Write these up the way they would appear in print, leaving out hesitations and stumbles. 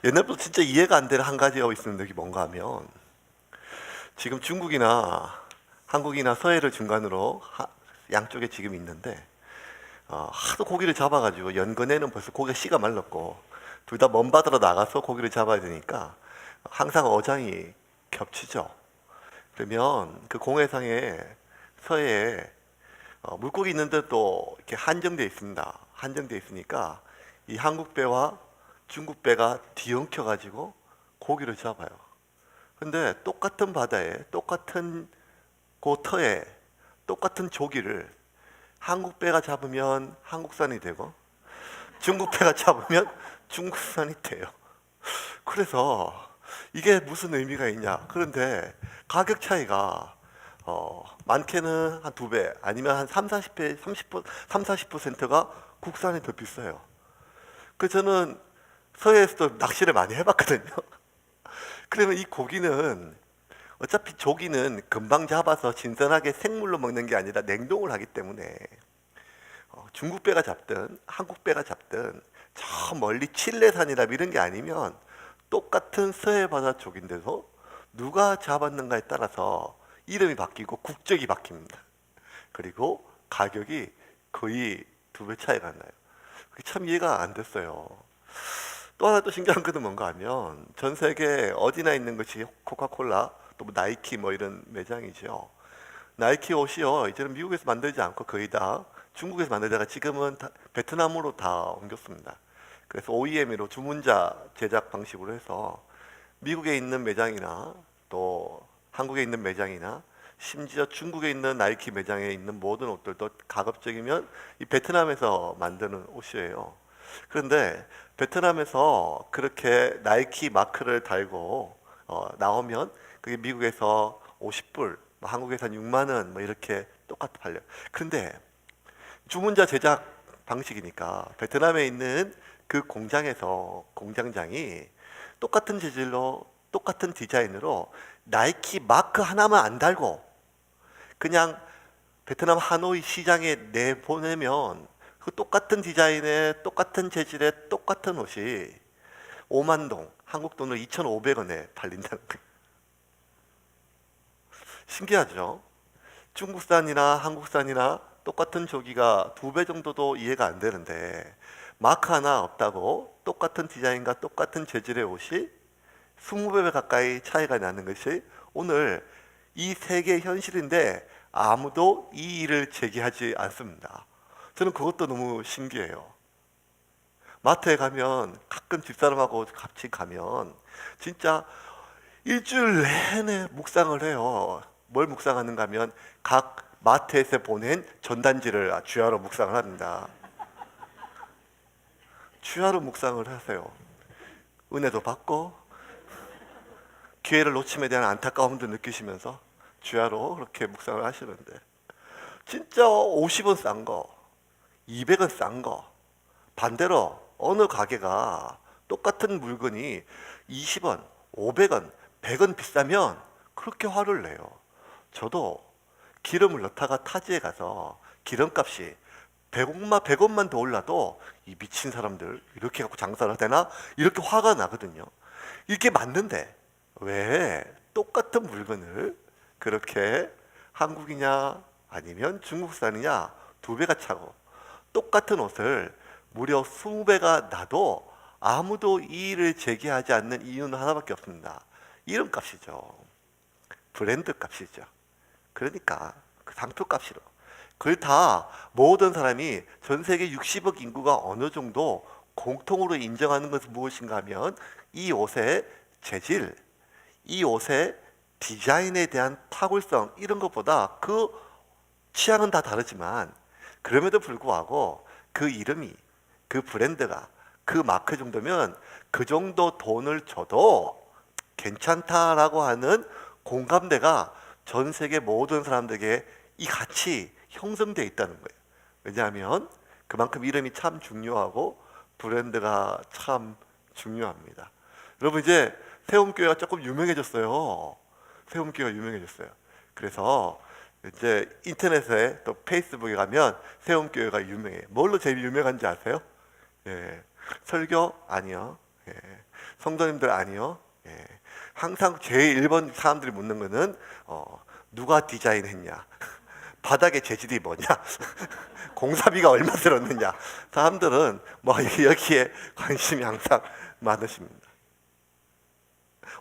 옛날부터 진짜 이해가 안 되는 한 가지가 있었는데 그게 뭔가 하면 지금 중국이나 한국이나 서해를 중간으로 양쪽에 지금 있는데 하도 고기를 잡아가지고 연근에는 벌써 고기가 씨가 말랐고 둘 다 먼 바다로 나가서 고기를 잡아야 되니까 항상 어장이 겹치죠. 그러면 그 공해상에 서해에 물고기 있는데 또 이렇게 한정돼 있습니다. 한정돼 있으니까 이 한국 배와 중국 배가 뒤엉켜 가지고 고기를 잡아요. 근데 똑같은 바다에 똑같은 그 터에 똑같은 조기를 한국 배가 잡으면 한국산이 되고 중국 배가 잡으면 중국산이 돼요. 그래서 이게 무슨 의미가 있냐? 그런데 가격 차이가 많게는 한 두 배, 아니면 한 3, 40배, 3, 40%가 국산이 더 비싸요. 그래서 저는 서해에서도 낚시를 많이 해봤거든요. 그러면 이 고기는 어차피 조기는 금방 잡아서 신선하게 생물로 먹는 게 아니라 냉동을 하기 때문에 중국 배가 잡든 한국 배가 잡든 저 멀리 칠레산이나 이런 게 아니면 똑같은 서해 바다 쪽인데도 누가 잡았는가에 따라서 이름이 바뀌고 국적이 바뀝니다. 그리고 가격이 거의 두 배 차이가 나요. 그게 참 이해가 안 됐어요. 또 하나 또 신기한 것은 뭔가 하면 전 세계 어디나 있는 것이 코카콜라 또뭐 나이키 뭐 이런 매장이죠. 나이키 옷이요 이제는 미국에서 만들지 않고 거의 다 중국에서 만들다가 지금은 다 베트남으로 다 옮겼습니다. 그래서 OEM으로 주문자 제작 방식으로 해서 미국에 있는 매장이나 또 한국에 있는 매장이나 심지어 중국에 있는 나이키 매장에 있는 모든 옷들도 가급적이면 이 베트남에서 만드는 옷이에요. 그런데 베트남에서 그렇게 나이키 마크를 달고 나오면 그게 미국에서 50불, 한국에서 한 6만 원 뭐 이렇게 똑같이 팔려요. 그런데 주문자 제작 방식이니까 베트남에 있는 그 공장에서 공장장이 똑같은 재질로 똑같은 디자인으로 나이키 마크 하나만 안 달고 그냥 베트남 하노이 시장에 내보내면 그 똑같은 디자인에 똑같은 재질의 똑같은 옷이 5만 동, 한국 돈으로 2,500원에 팔린다는 거예요. 신기하죠? 중국산이나 한국산이나 똑같은 조기가 두 배 정도도 이해가 안 되는데 마크 하나 없다고 똑같은 디자인과 똑같은 재질의 옷이 20배 가까이 차이가 나는 것이 오늘 이 세계 현실인데 아무도 이 일을 제기하지 않습니다. 저는 그것도 너무 신기해요. 마트에 가면 가끔 집사람하고 같이 가면 진짜 일주일 내내 묵상을 해요. 뭘 묵상하는가 하면 각 마트에서 보낸 전단지를 주야로 묵상을 합니다. 주야로 묵상을 하세요. 은혜도 받고 기회를 놓침에 대한 안타까움도 느끼시면서 주야로 그렇게 묵상을 하시는데 진짜 50원 싼 거, 200원 싼 거, 반대로 어느 가게가 똑같은 물건이 20원, 500원, 100원 비싸면 그렇게 화를 내요. 저도 기름을 넣다가 타지에 가서 기름값이 100원만 더 올라도 이 미친 사람들 이렇게 갖고 장사를 되나? 이렇게 화가 나거든요. 이게 맞는데 왜 똑같은 물건을 그렇게 한국이냐 아니면 중국산이냐 두 배가 차고 똑같은 옷을 무려 20배가 나도 아무도 이의를 제기하지 않는 이유는 하나밖에 없습니다. 이름값이죠. 브랜드 값이죠. 그러니까 그 상표 값이로. 그걸 다 모든 사람이 전 세계 60억 인구가 어느 정도 공통으로 인정하는 것은 무엇인가 하면 이 옷의 재질, 이 옷의 디자인에 대한 탁월성 이런 것보다 그 취향은 다 다르지만 그럼에도 불구하고 그 이름이 그 브랜드가 그 마크 정도면 그 정도 돈을 줘도 괜찮다라고 하는 공감대가 전 세계 모든 사람들에게 이 같이 형성되어 있다는 거예요. 왜냐하면 그만큼 이름이 참 중요하고 브랜드가 참 중요합니다. 여러분 이제 세움교회가 조금 유명해졌어요. 세움교회가 유명해졌어요. 그래서 이제 인터넷에 또 페이스북에 가면 세움교회가 유명해요. 뭘로 제일 유명한지 아세요? 예, 설교? 아니요. 예. 성도님들 아니요. 예. 항상 제일 1번 사람들이 묻는 거는 누가 디자인했냐, 바닥의 재질이 뭐냐, 공사비가 얼마 들었느냐. 사람들은 뭐 여기에 관심이 항상 많으십니다.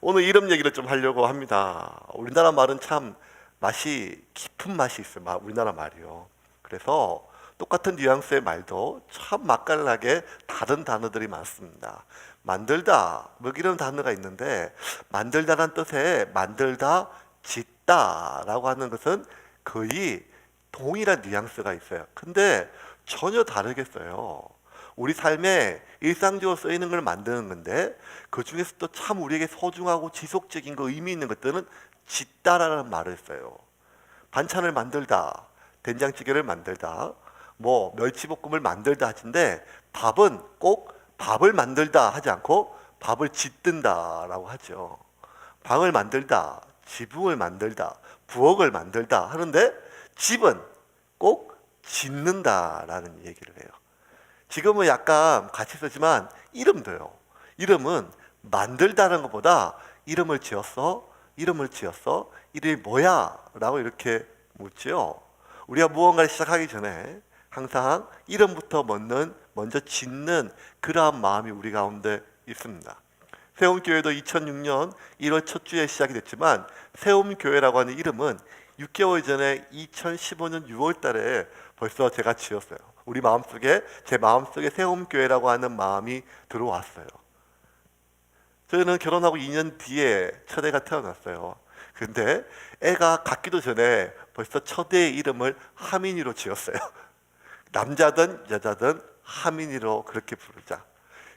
오늘 이름 얘기를 좀 하려고 합니다. 우리나라 말은 참 맛이 깊은 맛이 있어요. 우리나라 말이요. 그래서 똑같은 뉘앙스의 말도 참 맛깔나게 다른 단어들이 많습니다. 만들다, 뭐 이런 단어가 있는데, 만들다란 뜻의 만들다, 짓다 라고 하는 것은 거의 동일한 뉘앙스가 있어요. 근데 전혀 다르겠어요. 우리 삶에 일상적으로 쓰이는 걸 만드는 건데, 그 중에서도 참 우리에게 소중하고 지속적인 거, 의미 있는 것들은 짓다라는 말을 써요. 반찬을 만들다, 된장찌개를 만들다, 뭐 멸치볶음을 만들다 하는데, 밥은 꼭 밥을 만들다 하지 않고 밥을 짓든다라고 하죠. 방을 만들다, 지붕을 만들다, 부엌을 만들다 하는데, 집은 꼭 짓는다라는 얘기를 해요. 지금은 약간 같이 쓰지만 이름도요. 이름은 만들다는 것보다 이름을 지었어? 이름을 지었어? 이름이 뭐야? 라고 이렇게 묻죠. 우리가 무언가를 시작하기 전에 항상 이름부터 먼저 짓는 그러한 마음이 우리 가운데 있습니다. 세움교회도 2006년 1월 첫 주에 시작이 됐지만, 세움교회라고 하는 이름은 6개월 전에 2015년 6월 달에 벌써 제가 지었어요. 우리 마음속에, 제 마음속에 세움교회라고 하는 마음이 들어왔어요. 저희는 결혼하고 2년 뒤에 첫애가 태어났어요. 근데 애가 갖기도 전에 벌써 첫애의 이름을 하민이로 지었어요. 남자든 여자든 하민이로 그렇게 부르자.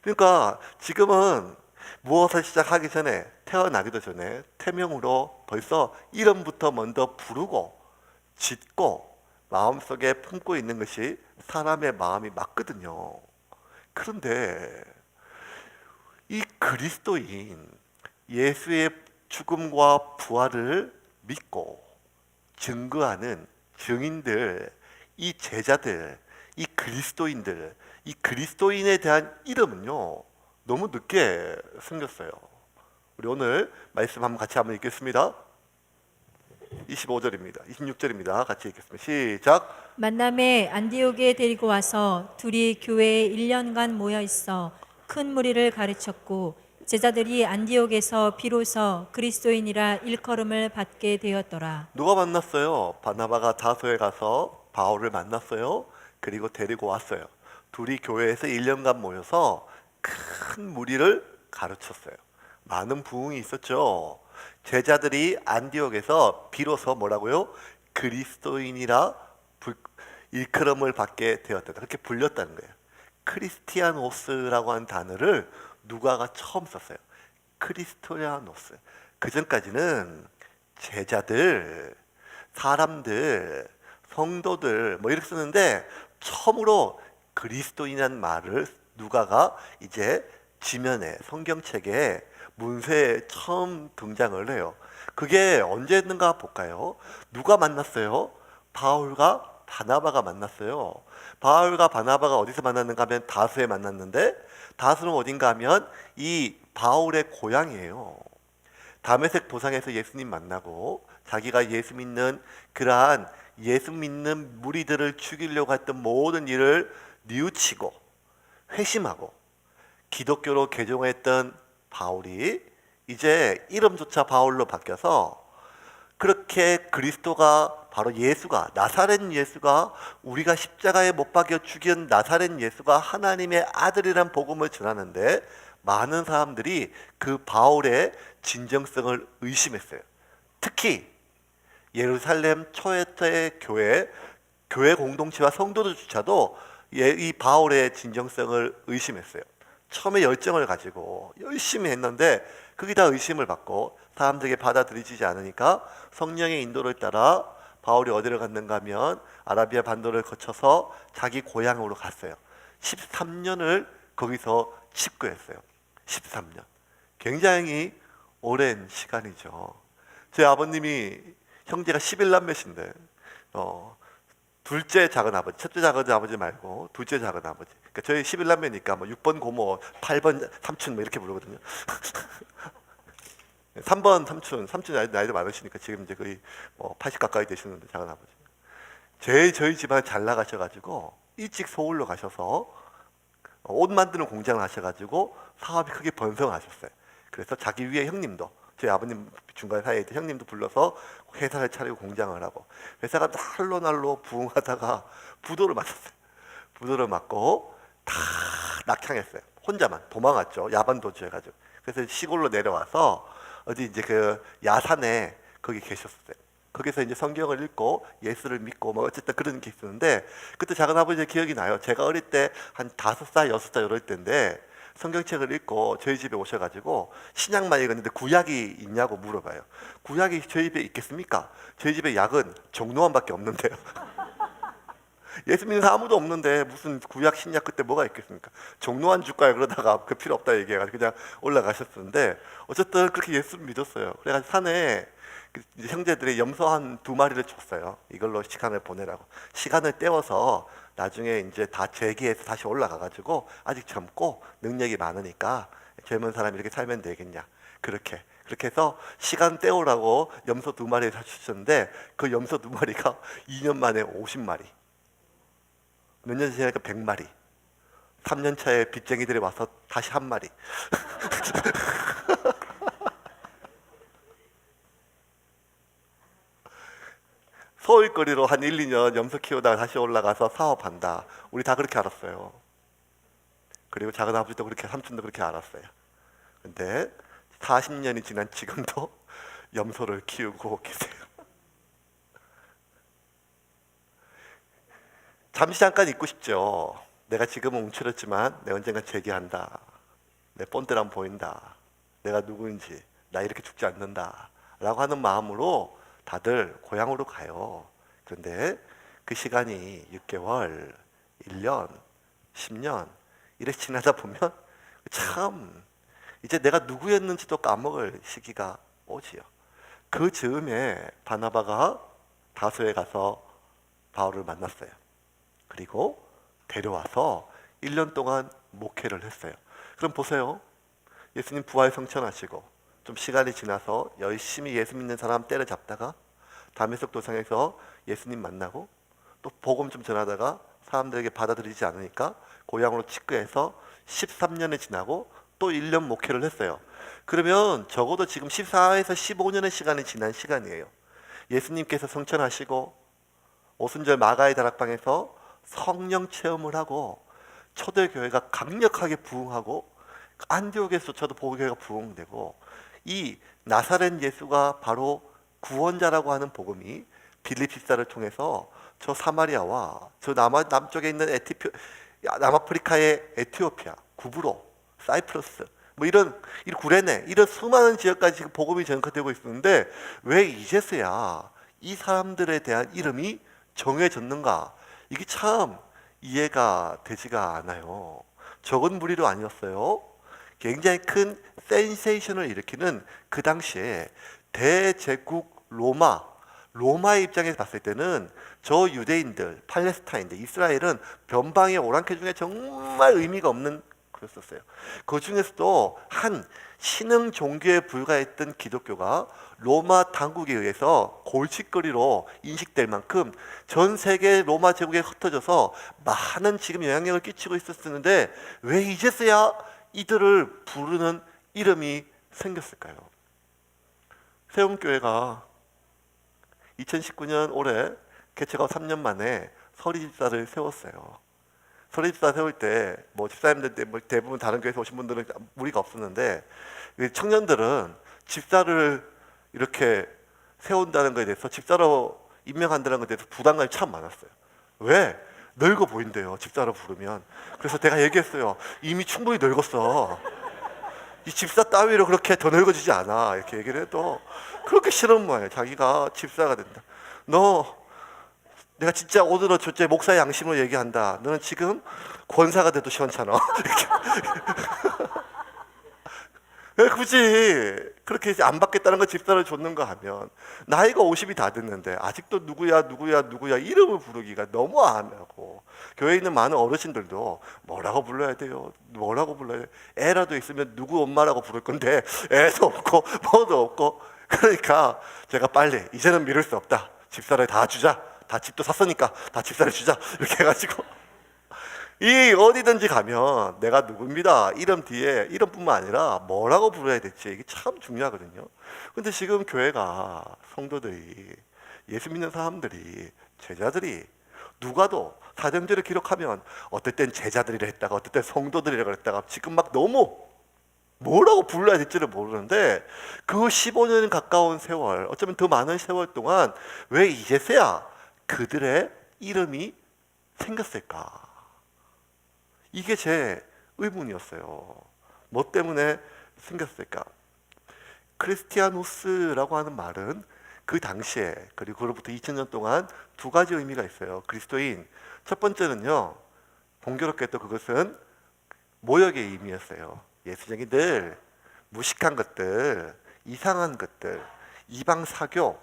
그러니까 지금은 무엇을 시작하기 전에, 태어나기도 전에 태명으로 벌써 이름부터 먼저 부르고 짓고 마음속에 품고 있는 것이 사람의 마음이 맞거든요. 그런데 이 그리스도인 예수의 죽음과 부활을 믿고 증거하는 증인들, 이 제자들, 이 그리스도인들, 이 그리스도인에 대한 이름은요, 너무 늦게 생겼어요. 우리 오늘 말씀 같이 한번 읽겠습니다. 25절입니다. 26절입니다. 같이 읽겠습니다. 시작. 만남에 안디옥에 데리고 와서 둘이 교회에 1년간 모여 있어 큰 무리를 가르쳤고, 제자들이 안디옥에서 비로소 그리스도인이라 일컬음을 받게 되었더라. 누가 만났어요? 바나바가 다소에 가서 바울을 만났어요. 그리고 데리고 왔어요. 둘이 교회에서 1년간 모여서 큰 무리를 가르쳤어요. 많은 부흥이 있었죠. 제자들이 안디옥에서 비로소 뭐라고요? 그리스도인이라 일컬음을 받게 되었다. 그렇게 불렸다는 거예요. 크리스티아노스라고 하는 단어를 누가가 처음 썼어요. 크리스토리아노스. 그 전까지는 제자들, 사람들, 성도들 뭐 이렇게 쓰는데, 처음으로 그리스도인이라는 말을 누가가 이제 지면에, 성경책에, 문서에 처음 등장을 해요. 그게 언제 했는가 볼까요? 누가 만났어요? 바울과 바나바가 만났어요. 바울과 바나바가 어디서 만났는가 하면 다수에 만났는데, 다수는 어딘가 하면 이 바울의 고향이에요. 다메섹 도상에서 예수님 만나고, 자기가 예수 믿는 그러한 예수 믿는 무리들을 죽이려고 했던 모든 일을 뉘우치고 회심하고 기독교로 개종했던 바울이 이제 이름조차 바울로 바뀌어서, 그렇게 그리스도가 바로 예수가, 나사렛 예수가, 우리가 십자가에 못 박여 죽인 나사렛 예수가 하나님의 아들이란 복음을 전하는데, 많은 사람들이 그 바울의 진정성을 의심했어요. 특히 예루살렘 초대의 교회 공동체와 성도들조차도 이 바울의 진정성을 의심했어요. 처음에 열정을 가지고 열심히 했는데 그게 다 의심을 받고 사람들에게 받아들이지 않으니까, 성령의 인도를 따라 바울이 어디를 갔는가 하면 아라비아 반도를 거쳐서 자기 고향으로 갔어요. 13년을 거기서 집거했어요. 13년. 굉장히 오랜 시간이죠. 제 아버님이, 형제가 11남매신데 둘째 작은 아버지, 첫째 작은 아버지 말고 둘째 작은 아버지. 그러니까 저희 11남매니까 뭐 6번 고모, 8번 삼촌 뭐 이렇게 부르거든요. 3번 삼촌 나이도 많으시니까 지금 이제 거의 뭐 80 가까이 되시는데 작은 아버지. 저희 집안 잘 나가셔가지고 일찍 서울로 가셔서 옷 만드는 공장을 하셔가지고 사업이 크게 번성하셨어요. 그래서 자기 위에 형님도, 저희 아버님 중간 사이에 있던 형님도 불러서 회사를 차리고 공장을 하고, 회사가 날로 부흥하다가 부도를 맞았어요. 부도를 맞고 다 낙향했어요. 혼자만 도망갔죠. 야반도주 해가지고. 그래서 시골로 내려와서 어디 이제 그 야산에 거기 계셨어요. 거기서 이제 성경을 읽고 예수를 믿고 뭐 어쨌든 그런 게 있었는데, 그때 작은 아버지의 기억이 나요. 제가 어릴 때 한 5살, 6살 이럴 때인데 성경책을 읽고 저희 집에 오셔가지고 신약만 읽었는데 구약이 있냐고 물어봐요. 구약이 저희 집에 있겠습니까? 저희 집에 약은 종로원밖에 없는데요. 예수 믿는 사람 아무도 없는데 무슨 구약 신약 그때 뭐가 있겠습니까? 종로한 줄까요? 그러다가 그 필요 없다 얘기해가지고 그냥 올라가셨었는데, 어쨌든 그렇게 예수를 믿었어요. 그래가지고 산에 이제 형제들이 염소 한 2마리를 줬어요. 이걸로 시간을 보내라고. 시간을 때워서 나중에 이제 다 재기해서 다시 올라가가지고 아직 젊고 능력이 많으니까 젊은 사람이 이렇게 살면 되겠냐. 그렇게 해서 시간 때우라고 염소 2마리를 사주셨는데, 그 염소 2마리가 2년 만에 50마리. 몇 년 지나니까 100마리. 3년 차에 빚쟁이들이 와서 다시 1마리. 서울거리로 한 1, 2년 염소 키우다가 다시 올라가서 사업한다. 우리 다 그렇게 알았어요. 그리고 작은 아버지도 그렇게, 삼촌도 그렇게 알았어요. 근데 40년이 지난 지금도 염소를 키우고 계세요. 잠시 잠깐 잊고 싶죠. 내가 지금은 움츠렸지만 내 언젠가 재기한다. 내 본때랑 보인다. 내가 누구인지, 나 이렇게 죽지 않는다 라고 하는 마음으로 다들 고향으로 가요. 그런데 그 시간이 6개월, 1년, 10년 이렇게 지나다 보면 참 이제 내가 누구였는지도 까먹을 시기가 오지요. 그 즈음에 바나바가 다소에 가서 바울을 만났어요. 그리고 데려와서 1년 동안 목회를 했어요. 그럼 보세요. 예수님 부활 성천하시고 좀 시간이 지나서 열심히 예수 믿는 사람 때려잡다가 다메섹 도상에서 예수님 만나고, 또 복음 좀 전하다가 사람들에게 받아들이지 않으니까 고향으로 직구해서 13년이 지나고 또 1년 목회를 했어요. 그러면 적어도 지금 14에서 15년의 시간이 지난 시간이에요. 예수님께서 성천하시고 오순절 마가의 다락방에서 성령 체험을 하고 초대교회가 강력하게 부흥하고 안디옥에서조차도 복음교회가 부흥되고, 이 나사렛 예수가 바로 구원자라고 하는 복음이 빌립 집사를 통해서 저 사마리아와 저 남쪽에 있는 남아프리카의 에티오피아, 구브로, 사이프러스 뭐 이런 구레네 이런 수많은 지역까지 지금 복음이 전파되고 있었는데, 왜 이제서야 이 사람들에 대한 이름이 정해졌는가? 이게 참 이해가 되지가 않아요. 적은 무리도 아니었어요. 굉장히 큰 센세이션을 일으키는 그 당시에 대제국 로마의 입장에서 봤을 때는 저 유대인들, 팔레스타인들, 이스라엘은 변방의 오랑캐 중에 정말 의미가 없는 그랬었어요. 그 중에서도 한 신흥 종교에 불과했던 기독교가 로마 당국에 의해서 골칫거리로 인식될 만큼 전 세계 로마 제국에 흩어져서 많은 지금 영향력을 끼치고 있었는데, 왜 이제서야 이들을 부르는 이름이 생겼을까요? 세움교회가 2019년 올해 개최가 3년 만에 서리집사를 세웠어요. 서리집사 세울 때 뭐 집사님들 뭐 대부분 다른 교회에서 오신 분들은 무리가 없었는데, 청년들은 집사를 이렇게 세운다는 것에 대해서, 집사로 임명한다는 것에 대해서 부담감이 참 많았어요. 왜? 늙어 보인대요, 집사로 부르면. 그래서 내가 얘기했어요. 이미 충분히 늙었어. 이 집사 따위로 그렇게 더 늙어지지 않아. 이렇게 얘기를 해도 그렇게 싫은 거예요. 자기가 집사가 된다. 내가 진짜 오늘은 첫째 목사의 양심으로 얘기한다. 너는 지금 권사가 돼도 시원찮아. 왜 굳이 그렇게 이제 안 받겠다는 거 집사를 줬는가 하면 나이가 50이 다 됐는데 아직도 누구야 이름을 부르기가 너무 안하고, 교회에 있는 많은 어르신들도 뭐라고 불러야 돼요? 뭐라고 불러야 돼요? 애라도 있으면 누구 엄마라고 부를 건데 애도 없고 뭐도 없고. 그러니까 제가 빨리 이제는 미룰 수 없다, 집사를 다 주자, 다 집도 샀으니까 다 집사를 주자, 이렇게 해가지고 이 어디든지 가면 내가 누구입니다, 이름 뒤에 이름뿐만 아니라 뭐라고 불러야 될지 이게 참 중요하거든요. 근데 지금 교회가, 성도들이, 예수 믿는 사람들이, 제자들이 누가도 사도행전을 기록하면 어떨 땐 제자들이라 했다가 어떨 땐 성도들이라 그랬다가 지금 막 너무 뭐라고 불러야 될지를 모르는데, 그 15년 가까운 세월, 어쩌면 더 많은 세월 동안 왜 이제서야 그들의 이름이 생겼을까? 이게 제 의문이었어요. 뭐 때문에 생겼을까? 크리스티아노스라고 하는 말은 그 당시에, 그리고 그로부터 2000년 동안 두 가지 의미가 있어요. 그리스도인, 첫 번째는요, 공교롭게도 그것은 모욕의 의미였어요. 예수쟁이들, 무식한 것들, 이상한 것들, 이방 사교,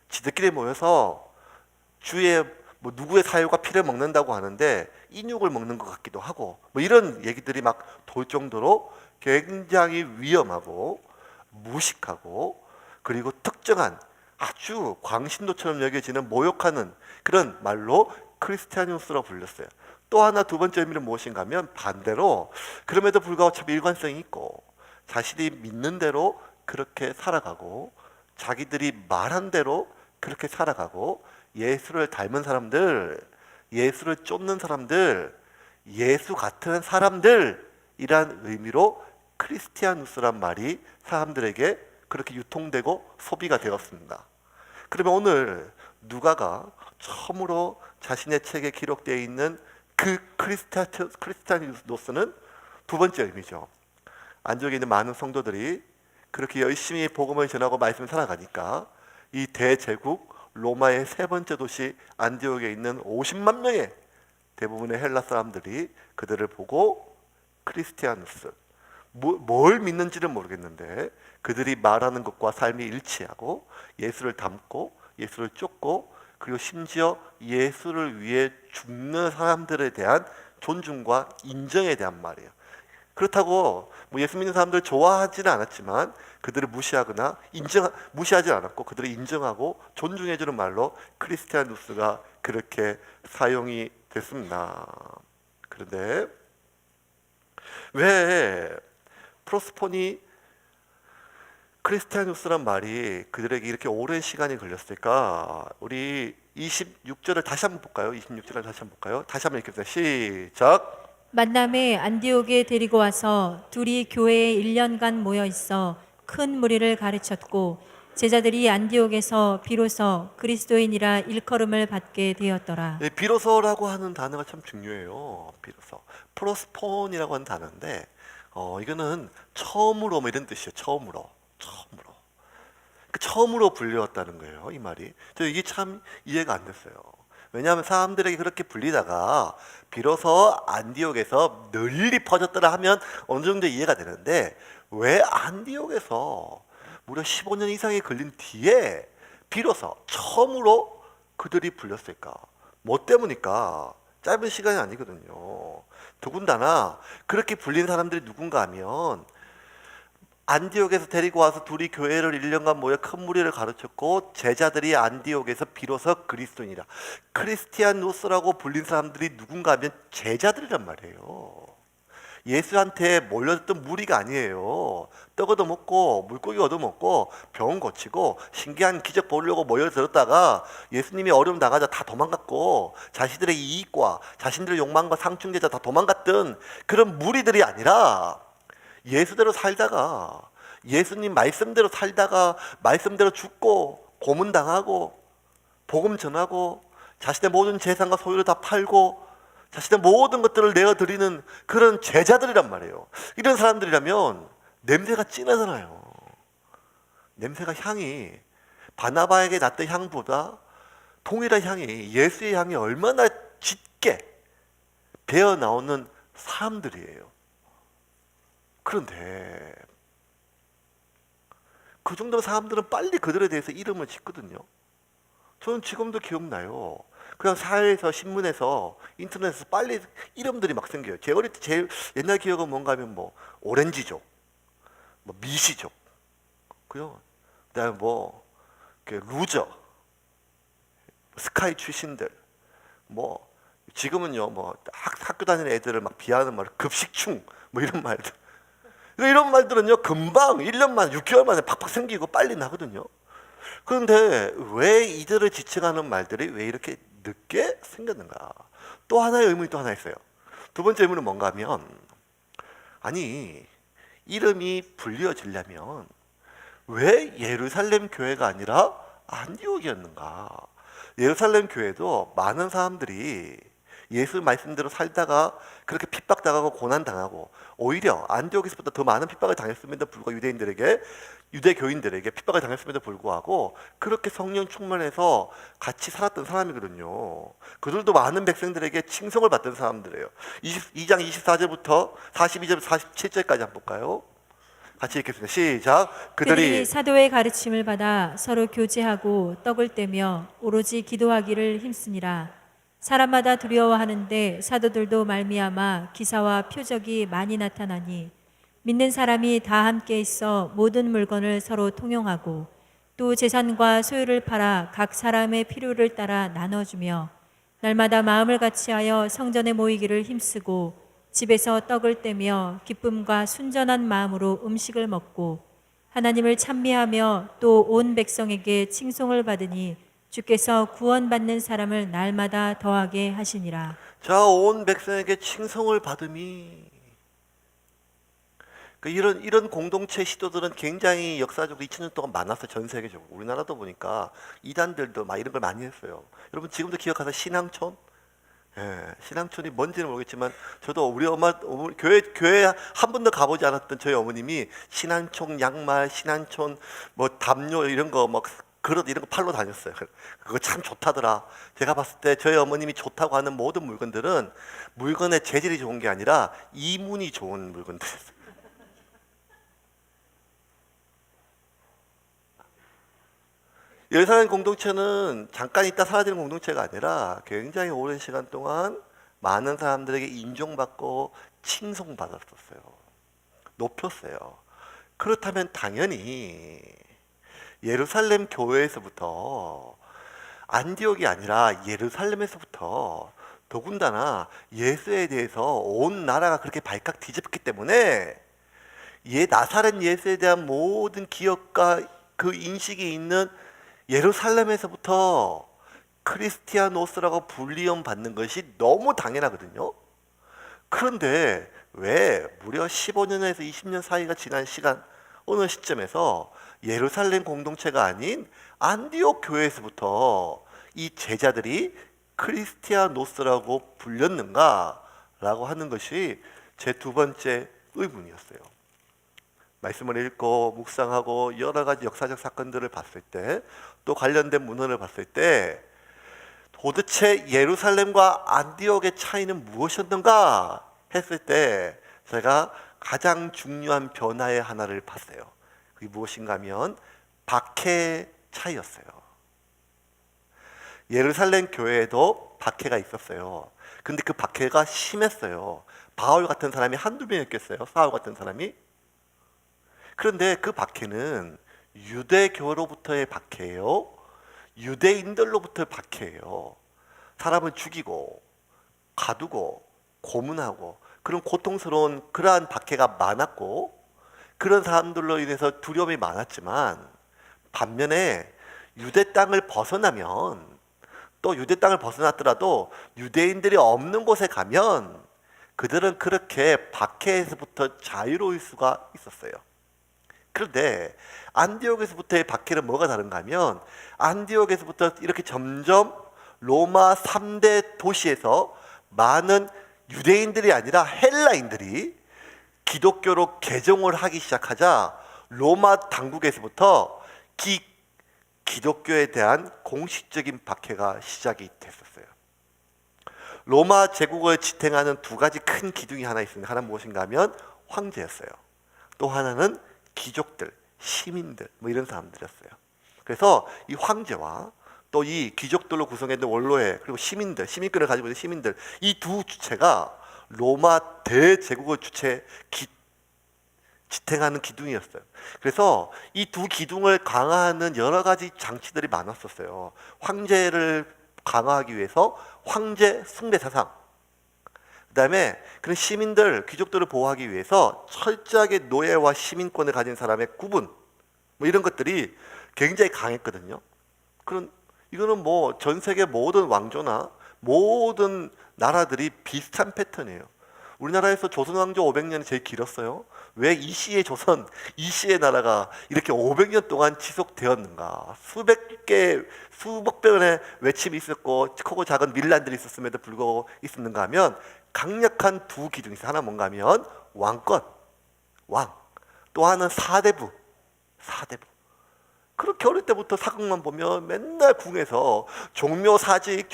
지들끼리 모여서 주의 뭐 누구의 사유가 피를 먹는다고 하는데 인육을 먹는 것 같기도 하고, 뭐 이런 얘기들이 막 돌 정도로 굉장히 위험하고 무식하고, 그리고 특정한 아주 광신도처럼 여겨지는 모욕하는 그런 말로 크리스티아누스라고 불렸어요. 또 하나, 두 번째 의미는 무엇인가 하면 반대로 그럼에도 불구하고 참 일관성이 있고 자신이 믿는 대로 그렇게 살아가고 자기들이 말한 대로 그렇게 살아가고 예수를 닮은 사람들, 예수를 쫓는 사람들, 예수 같은 사람들이란 의미로 크리스티아누스란 말이 사람들에게 그렇게 유통되고 소비가 되었습니다. 그러면 오늘 누가가 처음으로 자신의 책에 기록되어 있는 그 크리스티아누스는 두 번째 의미죠. 안디옥에 있는 많은 성도들이 그렇게 열심히 복음을 전하고 말씀을 살아가니까 이 대제국 로마의 세 번째 도시 안디옥에 있는 50만 명의 대부분의 헬라 사람들이 그들을 보고 크리스티아누스, 뭘 믿는지는 모르겠는데 그들이 말하는 것과 삶이 일치하고 예수를 닮고 예수를 쫓고 그리고 심지어 예수를 위해 죽는 사람들에 대한 존중과 인정에 대한 말이에요. 그렇다고 뭐 예수 믿는 사람들 좋아하지는 않았지만 그들을 무시하거나 무시하지 않았고 그들을 인정하고 존중해주는 말로 크리스티아누스가 그렇게 사용이 됐습니다. 그런데 왜 프로스폰이 크리스티아누스란 말이 그들에게 이렇게 오랜 시간이 걸렸을까? 우리 26절을 다시 한번 볼까요? 26절을 다시 한번 볼까요? 다시 한번 읽겠습니다. 시작! 만남에 안디옥에 데리고 와서 둘이 교회에 1년간 모여 있어 큰 무리를 가르쳤고 제자들이 안디옥에서 비로소 그리스도인이라 일컬음을 받게 되었더라. 네, 비로소라고 하는 단어가 참 중요해요. 비로소. 프로스폰이라고 하는 단어인데 이거는 처음으로 뭐 이런 뜻이에요. 처음으로. 처음으로 불렸다는 거예요. 이 말이. 저 이게 참 이해가 안 됐어요. 왜냐하면 사람들에게 그렇게 불리다가 비로소 안디옥에서 널리 퍼졌더라 하면 어느 정도 이해가 되는데 왜 안디옥에서 무려 15년 이상이 걸린 뒤에 비로소 처음으로 그들이 불렸을까? 뭐 때문일까? 짧은 시간이 아니거든요. 더군다나 그렇게 불린 사람들이 누군가 하면 안디옥에서 데리고 와서 둘이 교회를 1년간 모여 큰 무리를 가르쳤고 제자들이 안디옥에서 비로소 그리스도인이라. 크리스티아누스라고 불린 사람들이 누군가 하면 제자들이란 말이에요. 예수한테 몰려들던 무리가 아니에요. 떡 얻어먹고 물고기 얻어먹고 병원 고치고 신기한 기적 보려고 모여들었다가 예수님이 어려움 당하자 다 도망갔고 자신들의 이익과 자신들의 욕망과 상충되자 다 도망갔던 그런 무리들이 아니라 예수대로 살다가 예수님 말씀대로 살다가 말씀대로 죽고 고문당하고 복음 전하고 자신의 모든 재산과 소유를 다 팔고 자신의 모든 것들을 내어드리는 그런 제자들이란 말이에요. 이런 사람들이라면 냄새가 진하잖아요. 냄새가 향이 바나바에게 났던 향보다 동일한 향이 예수의 향이 얼마나 짙게 배어 나오는 사람들이에요. 그런데 그 정도 사람들은 빨리 그들에 대해서 이름을 짓거든요. 저는 지금도 기억나요. 그냥 사회에서, 신문에서, 인터넷에서 빨리 이름들이 막 생겨요. 제 어릴 때 제일 옛날 기억은 뭔가 하면 뭐 오렌지족, 뭐 미시족, 그요. 그다음에 뭐 루저, 스카이 출신들, 뭐 지금은요 뭐 학교 다니는 애들을 막 비하하는 말, 급식충, 뭐 이런 말들. 이런 말들은요 금방 1년 만에 6개월 만에 팍팍 생기고 빨리 나거든요. 그런데 왜 이들을 지칭하는 말들이 왜 이렇게 늦게 생겼는가? 또 하나의 의문이 또 하나 있어요. 두 번째 의문은 뭔가 하면, 아니 이름이 불리어지려면 왜 예루살렘 교회가 아니라 안디옥이었는가? 예루살렘 교회도 많은 사람들이 예수 말씀대로 살다가 그렇게 핍박당하고 고난당하고, 오히려 안디옥에서보다 더 많은 핍박을 당했음에도 불구하고 유대교인들에게 핍박을 당했음에도 불구하고 그렇게 성령 충만해서 같이 살았던 사람이거든요. 그들도 많은 백성들에게 칭송을 받던 사람들이에요. 2장 24절부터 42절 47절까지 한번 볼까요? 같이 읽겠습니다. 시작. 그들이 사도의 가르침을 받아 서로 교제하고 떡을 떼며 오로지 기도하기를 힘쓰니라. 사람마다 두려워하는데 사도들도 말미암아 기사와 표적이 많이 나타나니 믿는 사람이 다 함께 있어 모든 물건을 서로 통용하고 또 재산과 소유를 팔아 각 사람의 필요를 따라 나눠주며 날마다 마음을 같이하여 성전에 모이기를 힘쓰고 집에서 떡을 떼며 기쁨과 순전한 마음으로 음식을 먹고 하나님을 찬미하며 또 온 백성에게 칭송을 받으니 주께서 구원받는 사람을 날마다 더하게 하시니라. 자, 온 백성에게 칭송을 받음이, 이런 공동체 시도들은 굉장히 역사적으로 2000년 동안 많았어요. 전 세계적으로. 우리나라도 보니까 이단들도 막 이런 걸 많이 했어요. 여러분 지금도 기억하세요? 신앙촌? 예, 신앙촌이 뭔지는 모르겠지만 저도 우리 교회 한 번도 가보지 않았던 저희 어머님이 신앙촌 양말, 신앙촌 뭐 담요 이런 거 막 그릇 이런 거 팔러 다녔어요. 그거 참 좋다더라. 제가 봤을 때 저희 어머님이 좋다고 하는 모든 물건들은 물건의 재질이 좋은 게 아니라 이문이 좋은 물건들이었어요. 예루살렘 공동체는 잠깐 있다 사라지는 공동체가 아니라 굉장히 오랜 시간 동안 많은 사람들에게 인정받고 칭송받았었어요. 높였어요. 그렇다면 당연히 예루살렘 교회에서부터, 안디옥이 아니라 예루살렘에서부터 더군다나 예수에 대해서 온 나라가 그렇게 발칵 뒤집기 때문에 나사렛 예수에 대한 모든 기억과 그 인식이 있는 예루살렘에서부터 크리스티아노스라고 불리움 받는 것이 너무 당연하거든요. 그런데 왜 무려 15년에서 20년 사이가 지난 시간 어느 시점에서 예루살렘 공동체가 아닌 안디옥 교회에서부터 이 제자들이 크리스티아노스라고 불렸는가라고 하는 것이 제 두 번째 의문이었어요. 말씀을 읽고 묵상하고 여러 가지 역사적 사건들을 봤을 때, 또 관련된 문헌을 봤을 때 도대체 예루살렘과 안디옥의 차이는 무엇이었는가 했을 때 제가 가장 중요한 변화의 하나를 봤어요. 그게 무엇인가 하면 박해 차이였어요. 예루살렘 교회에도 박해가 있었어요. 근데 그 박해가 심했어요. 바울 같은 사람이 한두 명이었겠어요? 사울 같은 사람이? 그런데 그 박해는 유대교로부터의 박해예요? 유대인들로부터의 박해예요. 사람을 죽이고 가두고 고문하고 그런 고통스러운 그러한 박해가 많았고, 그런 사람들로 인해서 두려움이 많았지만, 반면에 유대 땅을 벗어나면, 또 유대 땅을 벗어났더라도 유대인들이 없는 곳에 가면 그들은 그렇게 박해에서부터 자유로울 수가 있었어요. 그런데 안디옥에서부터의 박해는 뭐가 다른가 하면, 안디옥에서부터 이렇게 점점 로마 3대 도시에서 많은 유대인들이 아니라 헬라인들이 기독교로 개종을 하기 시작하자 로마 당국에서부터 기독교에 대한 공식적인 박해가 시작이 됐었어요. 로마 제국을 지탱하는 두 가지 큰 기둥이 하나 있습니다. 하나는 무엇인가 하면 황제였어요. 또 하나는 귀족들, 시민들 뭐 이런 사람들이었어요. 그래서 이 황제와 또 이 귀족들로 구성했던 원로회 그리고 시민들, 시민권을 가지고 있는 시민들 이 두 주체가 로마 대제국을 지탱하는 기둥이었어요. 그래서 이 두 기둥을 강화하는 여러 가지 장치들이 많았었어요. 황제를 강화하기 위해서 황제 숭배 사상, 그다음에 그런 시민들, 귀족들을 보호하기 위해서 철저하게 노예와 시민권을 가진 사람의 구분, 뭐 이런 것들이 굉장히 강했거든요. 이거는 뭐 전 세계 모든 왕조나 모든 나라들이 비슷한 패턴이에요. 우리나라에서 조선 왕조 500년이 제일 길었어요. 왜 이 시의 조선, 이 시의 나라가 이렇게 500년 동안 지속되었는가? 수백 번의 외침이 있었고 크고 작은 밀란들이 있었음에도 불구하고 있었는가 하면 강력한 두 기둥이 있어요. 하나 뭔가 하면 왕권, 왕. 또 하나는 사대부. 그렇게 어릴 때부터 사극만 보면 맨날 궁에서 종묘사직이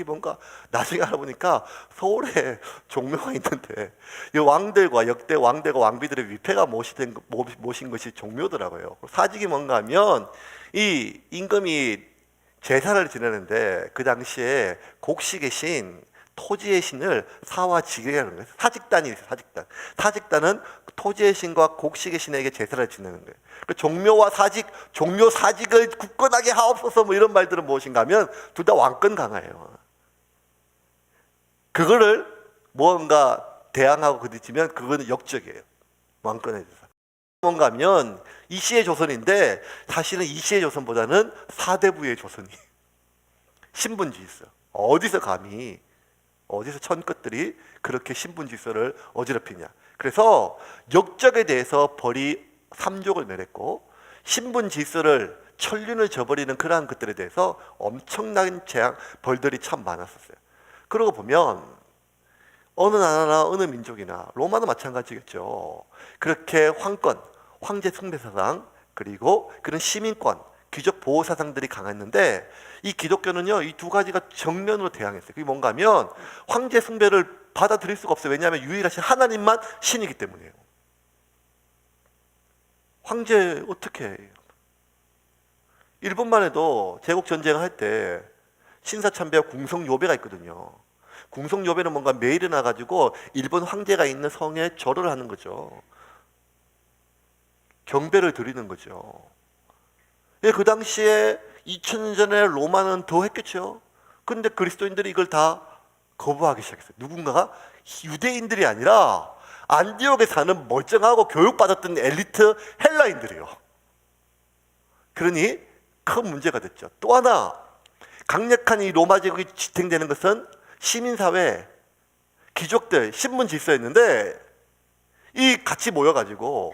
뭔가 나중에 알아보니까 서울에 종묘가 있는데 이 왕들과 역대 왕들과 왕비들의 위패가 모신 것이 종묘더라고요. 사직이 뭔가 하면 이 임금이 제사를 지내는데 그 당시에 곡식의 신, 토지의 신을 사와 지게라는 거예요. 사직단이 있어요. 사직단은 토지의 신과 곡식의 신에게 제사를 지내는 거예요. 종묘와 종묘 사직을 굳건하게 하옵소서 뭐 이런 말들은 무엇인가 하면 둘 다 왕권 강화예요. 그거를 뭔가 대항하고 부딪히면 그거는 역적이에요. 왕권에 대해서. 뭔가 하면 이시의 조선인데 사실은 이시의 조선보다는 사대부의 조선이 신분질서. 어디서 천것들이 그렇게 신분질서를 어지럽히냐. 그래서 역적에 대해서 벌이 3족을 내렸고 신분질서를 천륜을 저버리는 그러한 것들에 대해서 엄청난 벌들이 참 많았었어요. 그러고 보면 어느 나라나 어느 민족이나 로마도 마찬가지겠죠. 그렇게 황권, 황제 숭배 사상 그리고 그런 시민권, 귀족 보호 사상들이 강했는데 이 기독교는요 이 두 가지가 정면으로 대항했어요. 그게 뭔가 하면 황제 숭배를 받아들일 수가 없어요. 왜냐하면 유일하신 하나님만 신이기 때문이에요. 황제 어떻게 해요? 일본만 해도 제국 전쟁을 할 때 신사참배와 궁성요배가 있거든요. 궁성요배는 뭔가 매일 일어나가지고 일본 황제가 있는 성에 절을 하는 거죠. 경배를 드리는 거죠. 그 당시에 2000년 전에 로마는 더 했겠죠. 근데 그리스도인들이 이걸 다 거부하기 시작했어요. 누군가가 유대인들이 아니라 안디옥에 사는 멀쩡하고 교육받았던 엘리트 헬라인들이에요. 그러니 큰 문제가 됐죠. 또 하나 강력한 이 로마 제국이 지탱되는 것은 시민사회, 귀족들, 신분 질서였는데 이 같이 모여가지고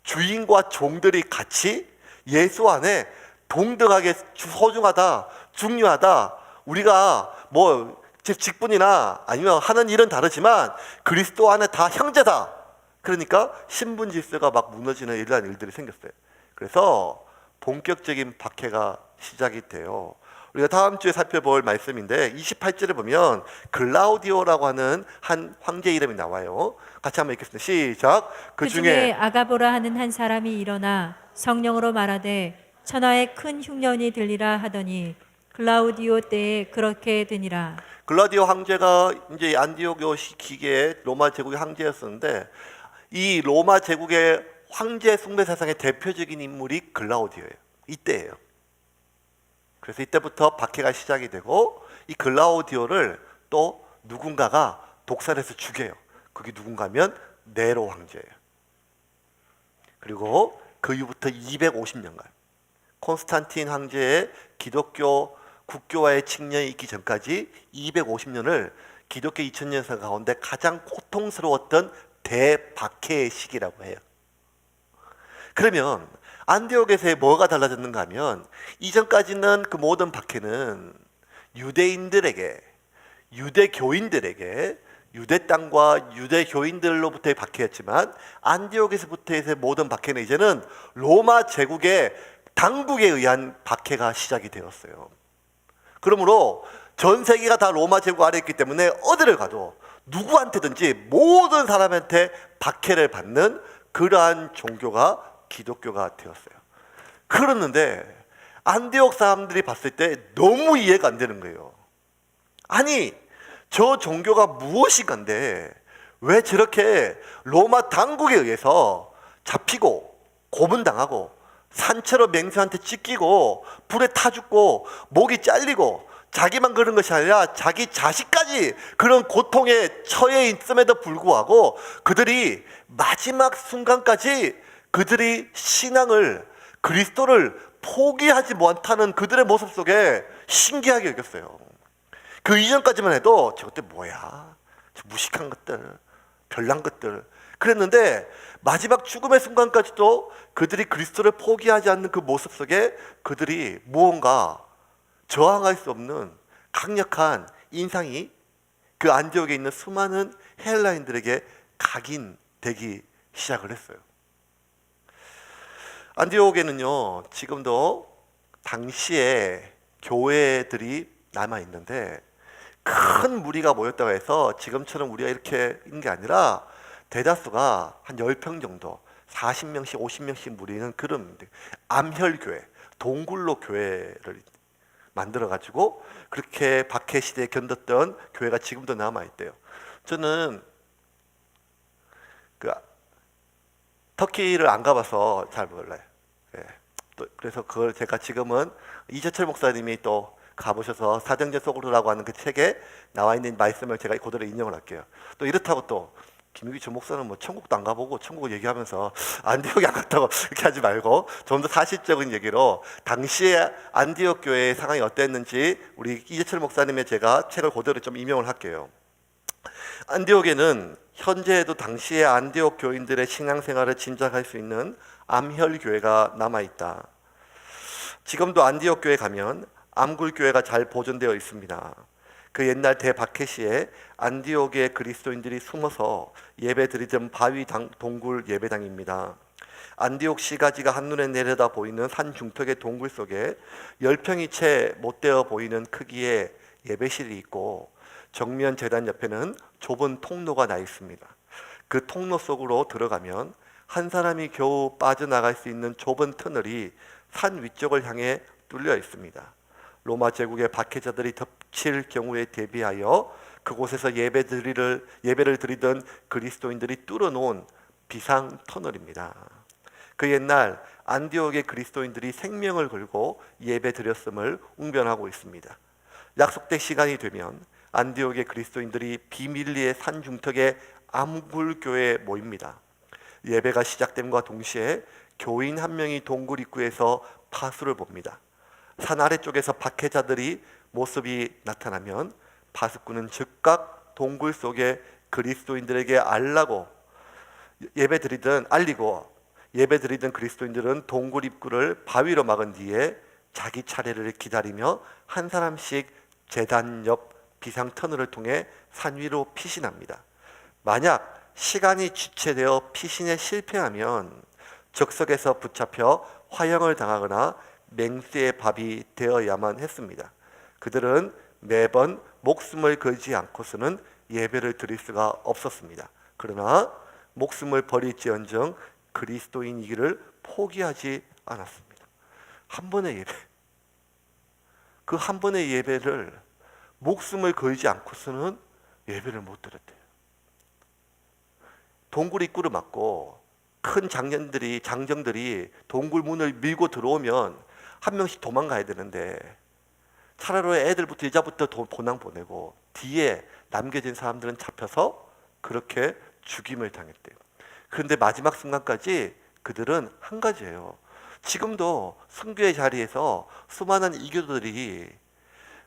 주인과 종들이 같이 예수 안에 동등하게 소중하다, 중요하다. 우리가 뭐 직분이나 아니면 하는 일은 다르지만 그리스도 안에 다 형제다. 그러니까 신분 질서가 막 무너지는 이러한 일들이 생겼어요. 그래서 본격적인 박해가 시작이 돼요. 우리가 다음 주에 살펴볼 말씀인데 28절에 보면 글라우디오라고 하는 한 황제 이름이 나와요. 같이 한번 읽겠습니다. 시작. 그 중에 아가보라 하는 한 사람이 일어나 성령으로 말하되 천하에 큰 흉년이 들리라 하더니 글라우디오 때에 그렇게 되니라. 글라우디오 황제가 이제 안디옥 시기에 로마 제국의 황제였었는데 이 로마 제국의 황제 숭배 사상의 대표적인 인물이 글라우디오예요. 이때예요. 그래서 이때부터 박해가 시작이 되고 이 글라우디오를 또 누군가가 독살해서 죽여요. 그게 누군가면 네로 황제예요. 그리고 그 이후부터 250년간 콘스탄틴 황제의 기독교 국교와의 칙령이 있기 전까지 250년을 기독교 2000년사 가운데 가장 고통스러웠던 대박해의 시기라고 해요. 그러면 안디옥에서 뭐가 달라졌는가 하면 이전까지는 그 모든 박해는 유대인들에게, 유대교인들에게, 유대 땅과 유대교인들로부터의 박해였지만 안디옥에서부터의 모든 박해는 이제는 로마 제국의 당국에 의한 박해가 시작이 되었어요. 그러므로 전 세계가 다 로마 제국 아래 있기 때문에 어디를 가도 누구한테든지 모든 사람한테 박해를 받는 그러한 종교가 기독교가 되었어요. 그랬는데 안디옥 사람들이 봤을 때 너무 이해가 안 되는 거예요. 아니, 저 종교가 무엇인가인데 왜 저렇게 로마 당국에 의해서 잡히고 고문당하고 산채로 맹수한테 찢기고 불에 타 죽고 목이 잘리고 자기만 그런 것이 아니라 자기 자식까지 그런 고통에 처해 있음에도 불구하고 그들이 마지막 순간까지 그들이 신앙을, 그리스도를 포기하지 못하는 그들의 모습 속에 신기하게 여겼어요. 그 이전까지만 해도 저것들 뭐야, 저 무식한 것들, 별난 것들 그랬는데 마지막 죽음의 순간까지도 그들이 그리스도를 포기하지 않는 그 모습 속에 그들이 무언가 저항할 수 없는 강력한 인상이 그 안디옥에 있는 수많은 헬라인들에게 각인되기 시작을 했어요. 안디옥에는요, 지금도 당시에 교회들이 남아있는데 큰 무리가 모였다고 해서 지금처럼 우리가 이렇게 있는 게 아니라 대다수가 한 10평 정도, 40명씩 50명씩 모이는 그런 암혈교회, 동굴로 교회를 만들어가지고 그렇게 박해 시대에 견뎠던 교회가 지금도 남아있대요. 저는 그 터키를 안 가봐서 잘 몰라요. 예. 또 그래서 그걸 제가 지금은 이재철 목사님이 또 가보셔서 사정제 속으로라고 하는 그 책에 나와 있는 말씀을 제가 그대로 인용을 할게요. 또 이렇다고 또 김유기 전 목사는 뭐 천국도 안 가보고 천국을 얘기하면서 안디옥에 안 갔다고 이렇게 하지 말고 좀 더 사실적인 얘기로 당시에 안디옥 교회의 상황이 어땠는지 우리 이재철 목사님의 제가 책을 그대로 좀 인용을 할게요. 안디옥에는 현재에도 당시의 안디옥 교인들의 신앙생활을 짐작할 수 있는 암혈교회가 남아있다. 지금도 안디옥 교회 가면 암굴교회가 잘 보존되어 있습니다. 그 옛날 대박해 시에 안디옥의 그리스도인들이 숨어서 예배드리던 바위 동굴 예배당입니다. 안디옥 시가지가 한눈에 내려다 보이는 산 중턱의 동굴 속에 10평이 채 못 되어 보이는 크기의 예배실이 있고 정면 제단 옆에는 좁은 통로가 나 있습니다. 그 통로 속으로 들어가면 한 사람이 겨우 빠져나갈 수 있는 좁은 터널이 산 위쪽을 향해 뚫려 있습니다. 로마 제국의 박해자들이 덮칠 경우에 대비하여 그곳에서 예배를 드리던 그리스도인들이 뚫어놓은 비상 터널입니다. 그 옛날 안디옥의 그리스도인들이 생명을 걸고 예배 드렸음을 웅변하고 있습니다. 약속된 시간이 되면 안디옥의 그리스도인들이 비밀리의 산 중턱의 암굴교회에 모입니다. 예배가 시작됨과 동시에 교인 한 명이 동굴 입구에서 파수를 봅니다. 산 아래쪽에서 박해자들이 모습이 나타나면 파수꾼은 즉각 동굴 속에 그리스도인들에게 알리고 예배드리던 그리스도인들은 동굴 입구를 바위로 막은 뒤에 자기 차례를 기다리며 한 사람씩 제단 옆 비상 터널을 통해 산 위로 피신합니다. 만약 시간이 지체되어 피신에 실패하면 적석에서 붙잡혀 화형을 당하거나 맹수의 밥이 되어야만 했습니다. 그들은 매번 목숨을 걸지 않고서는 예배를 드릴 수가 없었습니다. 그러나 목숨을 버릴지언정 그리스도인이기를 포기하지 않았습니다. 한 번의 예배, 그 한 번의 예배를 목숨을 걸지 않고서는 예배를 못 드렸대요. 동굴 입구를 막고 큰 장정들이 동굴 문을 밀고 들어오면 한 명씩 도망가야 되는데 차라리 애들부터 여자부터 도망 보내고 뒤에 남겨진 사람들은 잡혀서 그렇게 죽임을 당했대요. 그런데 마지막 순간까지 그들은 한 가지예요. 지금도 순교의 자리에서 수많은 이교도들이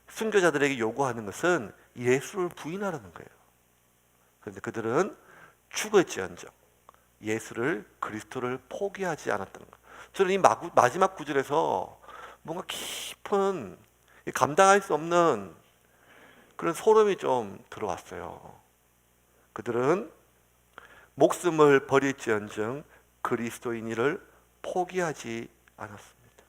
순교자들에게 요구하는 것은 예수를 부인하라는 거예요. 그런데 그들은 죽을지언정 예수를, 그리스도를 포기하지 않았다는 거예요. 저는 이 마지막 구절에서 뭔가 깊은 감당할 수 없는 그런 소름이 좀 들어왔어요. 그들은 목숨을 버릴지언정 그리스도인이를 포기하지 않았습니다.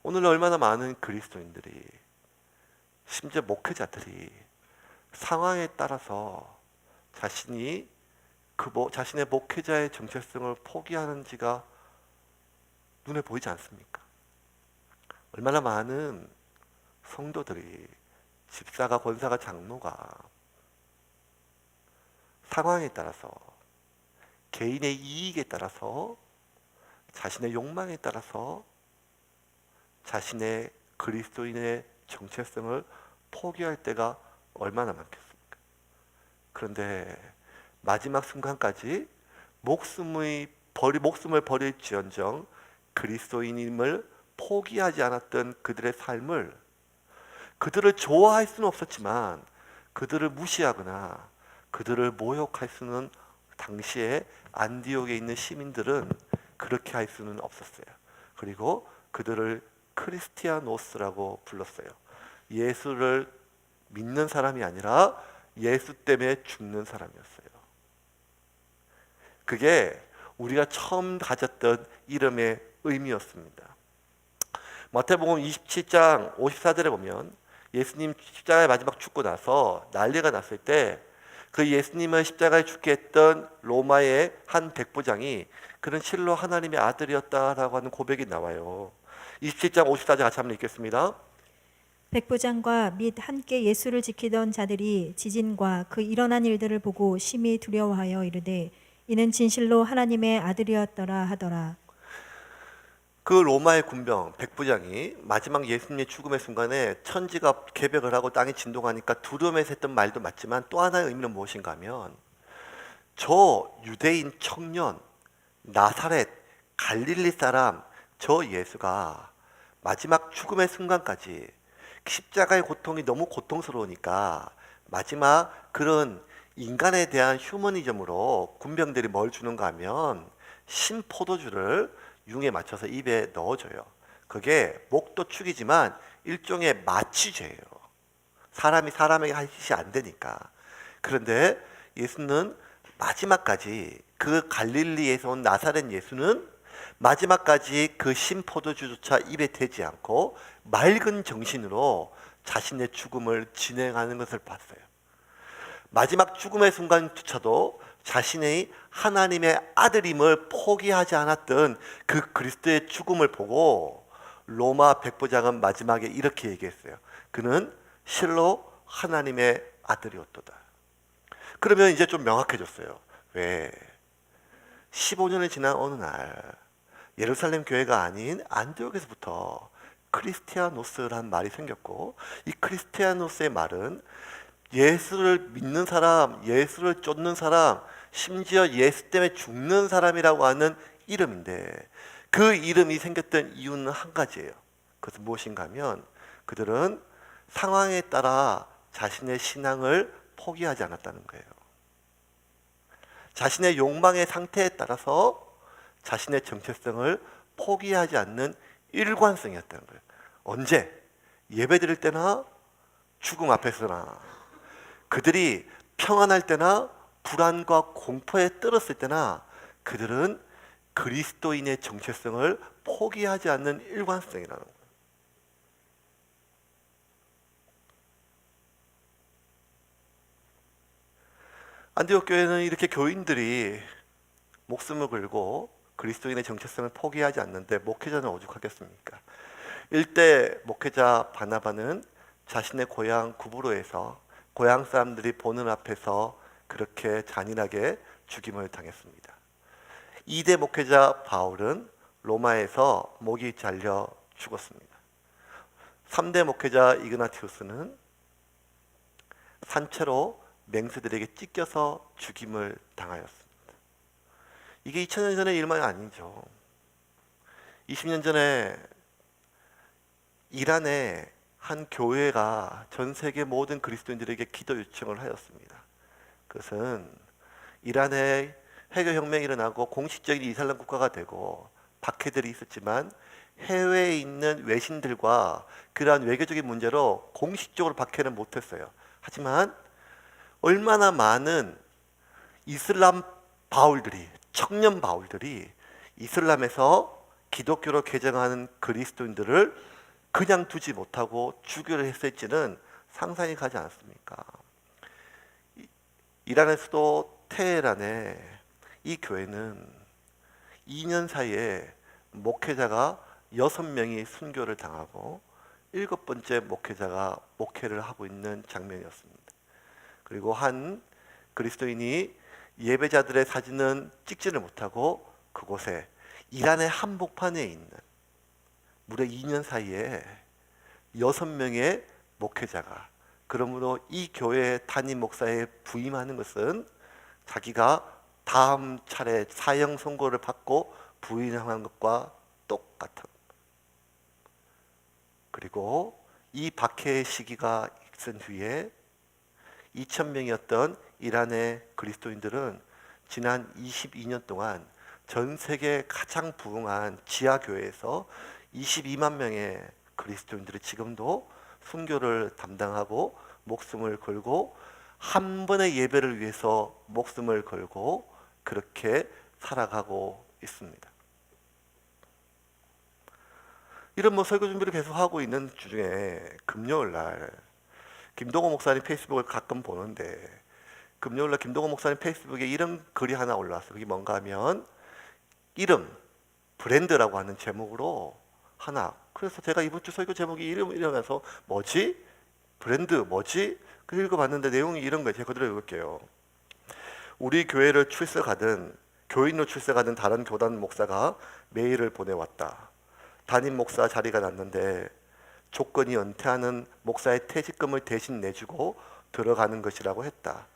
오늘 얼마나 많은 그리스도인들이 심지어 목회자들이 상황에 따라서 자신의 목회자의 정체성을 포기하는지가 눈에 보이지 않습니까? 얼마나 많은 성도들이, 집사가, 권사가, 장로가 상황에 따라서, 개인의 이익에 따라서, 자신의 욕망에 따라서 자신의 그리스도인의 정체성을 포기할 때가 얼마나 많겠습니까? 그런데 마지막 순간까지 목숨을 버릴지언정 그리스도인임을 포기하지 않았던 그들의 삶을, 그들을 좋아할 수는 없었지만 그들을 무시하거나 그들을 모욕할 수는, 당시에 안디옥에 있는 시민들은 그렇게 할 수는 없었어요. 그리고 그들을 크리스티아노스라고 불렀어요. 예수를 믿는 사람이 아니라 예수 때문에 죽는 사람이었어요. 그게 우리가 처음 가졌던 이름의 의미였습니다. 마태복음 27장 54절에 보면 예수님 십자가에 마지막 죽고 나서 난리가 났을 때 그 예수님을 십자가에 죽게 했던 로마의 한 백부장이 그는 실로 하나님의 아들이었다라고 하는 고백이 나와요. 27장 54절 같이 한번 읽겠습니다. 백부장과 및 함께 예수를 지키던 자들이 지진과 그 일어난 일들을 보고 심히 두려워하여 이르되 이는 진실로 하나님의 아들이었더라 하더라. 그 로마의 군병 백부장이 마지막 예수님의 죽음의 순간에 천지가 개벽을 하고 땅이 진동하니까 두려움에서 했던 말도 맞지만 또 하나의 의미는 무엇인가 하면, 저 유대인 청년, 나사렛 갈릴리 사람 저 예수가 마지막 죽음의 순간까지 십자가의 고통이 너무 고통스러우니까 마지막 그런 인간에 대한 휴머니즘으로 군병들이 뭘 주는가 하면 신포도주를 융에 맞춰서 입에 넣어줘요. 그게 목도 축이지만 일종의 마취제예요. 사람이 사람에게 할 짓이 안 되니까. 그런데 예수는 마지막까지, 그 갈릴리에서 온 나사렛 예수는 마지막까지 그 신포도주조차 입에 대지 않고 맑은 정신으로 자신의 죽음을 진행하는 것을 봤어요. 마지막 죽음의 순간조차도 자신의 하나님의 아들임을 포기하지 않았던 그 그리스도의 죽음을 보고 로마 백부장은 마지막에 이렇게 얘기했어요. 그는 실로 하나님의 아들이었도다. 그러면 이제 좀 명확해졌어요. 왜? 15년이 지난 어느 날 예루살렘 교회가 아닌 안디옥에서부터 크리스티아노스라는 말이 생겼고, 이 크리스티아노스의 말은 예수를 믿는 사람, 예수를 쫓는 사람, 심지어 예수 때문에 죽는 사람이라고 하는 이름인데, 그 이름이 생겼던 이유는 한 가지예요. 그것은 무엇인가 하면 그들은 상황에 따라 자신의 신앙을 포기하지 않았다는 거예요. 자신의 욕망의 상태에 따라서 자신의 정체성을 포기하지 않는 일관성이었다는 거예요. 언제? 예배 드릴 때나 죽음 앞에서나, 그들이 평안할 때나 불안과 공포에 떨었을 때나 그들은 그리스도인의 정체성을 포기하지 않는 일관성이라는 거예요. 안디옥 교회는 이렇게 교인들이 목숨을 걸고 그리스도인의 정체성을 포기하지 않는데 목회자는 오죽하겠습니까? 일대 목회자 바나바는 자신의 고향 구브로에서 고향 사람들이 보는 앞에서 그렇게 잔인하게 죽임을 당했습니다. 2대 목회자 바울은 로마에서 목이 잘려 죽었습니다. 3대 목회자 이그나티우스는 산채로 맹수들에게 찢겨서 죽임을 당하였습니다. 이게 2000년 전의 일만이 아니죠. 20년 전에 이란의 한 교회가 전 세계 모든 그리스도인들에게 기도 요청을 하였습니다. 그것은 이란의 회교혁명이 일어나고 공식적인 이슬람 국가가 되고 박해들이 있었지만 해외에 있는 외신들과 그러한 외교적인 문제로 공식적으로 박해는 못했어요. 하지만 얼마나 많은 이슬람 바울들이, 청년 바울들이 이슬람에서 기독교로 개정하는 그리스도인들을 그냥 두지 못하고 죽이려 했을지는 상상이 가지 않았습니까? 이란의 수도 테헤란에 이 교회는 2년 사이에 목회자가 6명이 순교를 당하고 7번째 목회자가 목회를 하고 있는 장면이었습니다. 그리고 한 그리스도인이 예배자들의 사진은 찍지를 못하고 그곳에 이란의 한복판에 있는 무려 2년 사이에 6명의 목회자가, 그러므로 이 교회의 담임 목사에 부임하는 것은 자기가 다음 차례 사형 선고를 받고 부임하는 것과 똑같은. 그리고 이 박해의 시기가 있은 후에 2,000명이었던 이란의 그리스도인들은 지난 22년 동안 전 세계 가장 부흥한 지하교회에서 22만 명의 그리스도인들이 지금도 순교를 담당하고 목숨을 걸고 한 번의 예배를 위해서 목숨을 걸고 그렇게 살아가고 있습니다. 이런 설교 준비를 계속 하고 있는 주중에 금요일 날 김동호 목사님 페이스북을 가끔 보는데, 금요일 날 김동호 목사님 페이스북에 이런 글이 하나 올라왔어요. 그게 뭔가 하면 이름, 브랜드라고 하는 제목으로 하나. 그래서 제가 이번 주 설교 제목이 이러면서 뭐지? 브랜드 뭐지? 그 읽어봤는데 내용이 이런 거예요. 제가 그대로 읽을게요. 우리 교회를 출석하든 교인으로 출석하든 다른 교단 목사가 메일을 보내왔다. 담임 목사 자리가 났는데 조건이 은퇴하는 목사의 퇴직금을 대신 내주고 들어가는 것이라고 했다.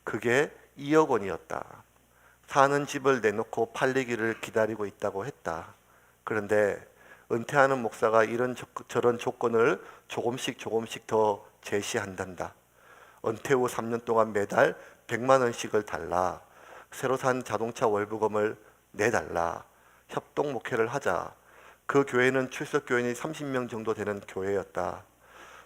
그게 2억 원이었다. 사는 집을 내놓고 팔리기를 기다리고 있다고 했다. 그런데 은퇴하는 목사가 이런 저런 조건을 조금씩 더 제시한단다. 은퇴 후 3년 동안 매달 100만 원씩을 달라. 새로 산 자동차 월부금을 내달라. 협동 목회를 하자. 그 교회는 출석 교인이 30명 정도 되는 교회였다.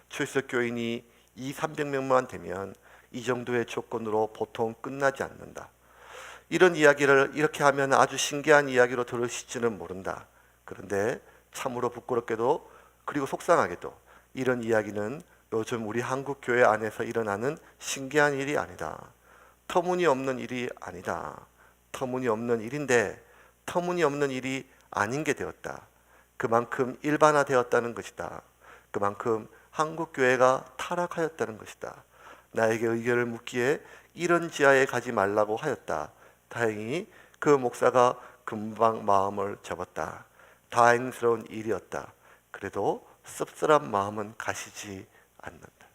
출석 교인이 200~300명만 되면 이 정도의 조건으로 보통 끝나지 않는다. 이런 이야기를 이렇게 하면 아주 신기한 이야기로 들으실지는 모른다. 그런데 참으로 부끄럽게도 그리고 속상하게도 이런 이야기는 요즘 우리 한국 교회 안에서 일어나는 신기한 일이 아니다. 터무니없는 일이 아니다. 터무니없는 일인데 터무니없는 일이 아닌 게 되었다. 그만큼 일반화되었다는 것이다. 그만큼 한국 교회가 타락하였다는 것이다. 나에게 의견을 묻기에 이런 지하에 가지 말라고 하였다. 다행히 그 목사가 금방 마음을 접었다. 다행스러운 일이었다. 그래도 씁쓸한 마음은 가시지 않는다.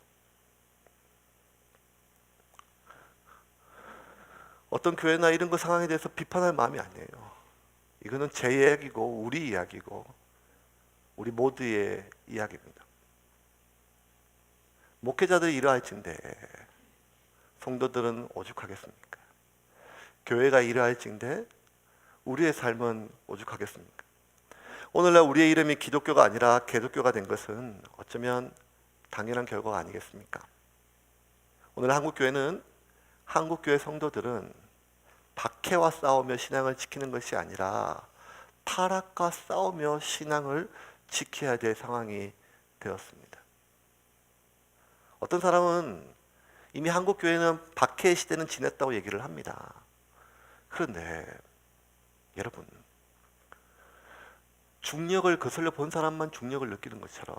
어떤 교회나 이런 거 상황에 대해서 비판할 마음이 아니에요. 이거는 제 이야기고 우리 이야기고 우리 모두의 이야기입니다. 목회자들이 이러할진데 성도들은 오죽하겠습니까? 교회가 이러할진데 우리의 삶은 오죽하겠습니까? 오늘날 우리의 이름이 기독교가 아니라 개독교가 된 것은 어쩌면 당연한 결과가 아니겠습니까? 오늘 한국교회는, 한국교회 성도들은 박해와 싸우며 신앙을 지키는 것이 아니라 타락과 싸우며 신앙을 지켜야 될 상황이 되었습니다. 어떤 사람은 이미 한국교회는 박해의 시대는 지났다고 얘기를 합니다. 그런데 여러분, 중력을 거슬러 본 사람만 중력을 느끼는 것처럼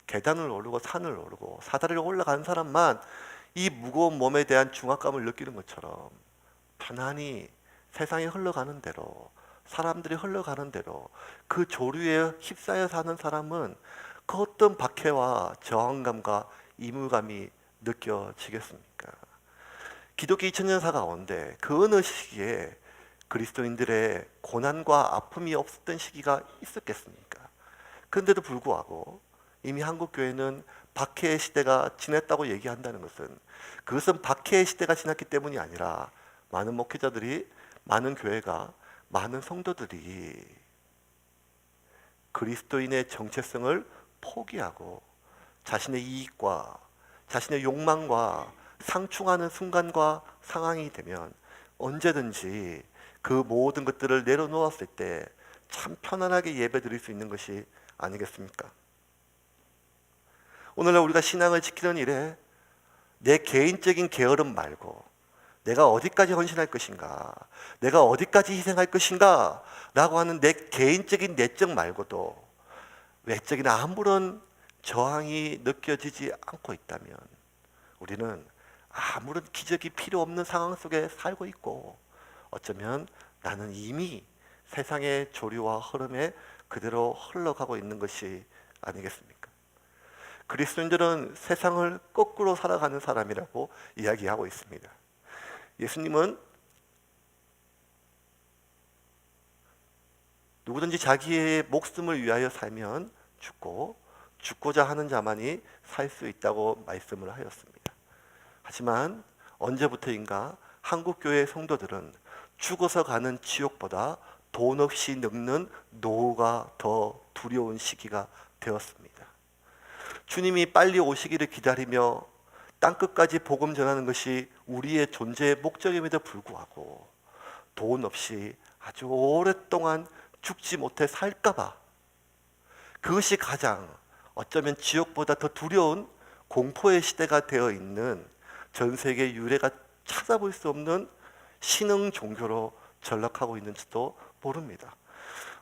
계단을 오르고 산을 오르고 사다리를 올라간 사람만 이 무거운 몸에 대한 중압감을 느끼는 것처럼 편안히 세상이 흘러가는 대로, 사람들이 흘러가는 대로 그 조류에 휩싸여 사는 사람은 그 어떤 박해와 저항감과 이물감이 느껴지겠습니까? 기독교 2000년사 가운데 그 어느 시기에 그리스도인들의 고난과 아픔이 없었던 시기가 있었겠습니까? 그런데도 불구하고 이미 한국교회는 박해의 시대가 지났다고 얘기한다는 것은, 그것은 박해의 시대가 지났기 때문이 아니라 많은 목회자들이, 많은 교회가, 많은 성도들이 그리스도인의 정체성을 포기하고 자신의 이익과 자신의 욕망과 상충하는 순간과 상황이 되면 언제든지 그 모든 것들을 내려놓았을 때 참 편안하게 예배 드릴 수 있는 것이 아니겠습니까? 오늘날 우리가 신앙을 지키는 일에 내 개인적인 게으름 말고 내가 어디까지 헌신할 것인가, 내가 어디까지 희생할 것인가 라고 하는 내 개인적인 내적 말고도 외적인 아무런 저항이 느껴지지 않고 있다면 우리는 아무런 기적이 필요 없는 상황 속에 살고 있고, 어쩌면 나는 이미 세상의 조류와 흐름에 그대로 흘러가고 있는 것이 아니겠습니까? 그리스도인들은 세상을 거꾸로 살아가는 사람이라고 이야기하고 있습니다. 예수님은 누구든지 자기의 목숨을 위하여 살면 죽고 죽고자 하는 자만이 살 수 있다고 말씀을 하였습니다. 하지만 언제부터인가 한국교회 성도들은 죽어서 가는 지옥보다 돈 없이 늙는 노후가 더 두려운 시기가 되었습니다. 주님이 빨리 오시기를 기다리며 땅끝까지 복음 전하는 것이 우리의 존재의 목적임에도 불구하고 돈 없이 아주 오랫동안 죽지 못해 살까봐, 그것이 가장 어쩌면 지옥보다 더 두려운 공포의 시대가 되어 있는 전 세계 유례가 찾아볼 수 없는 신흥 종교로 전락하고 있는지도 모릅니다.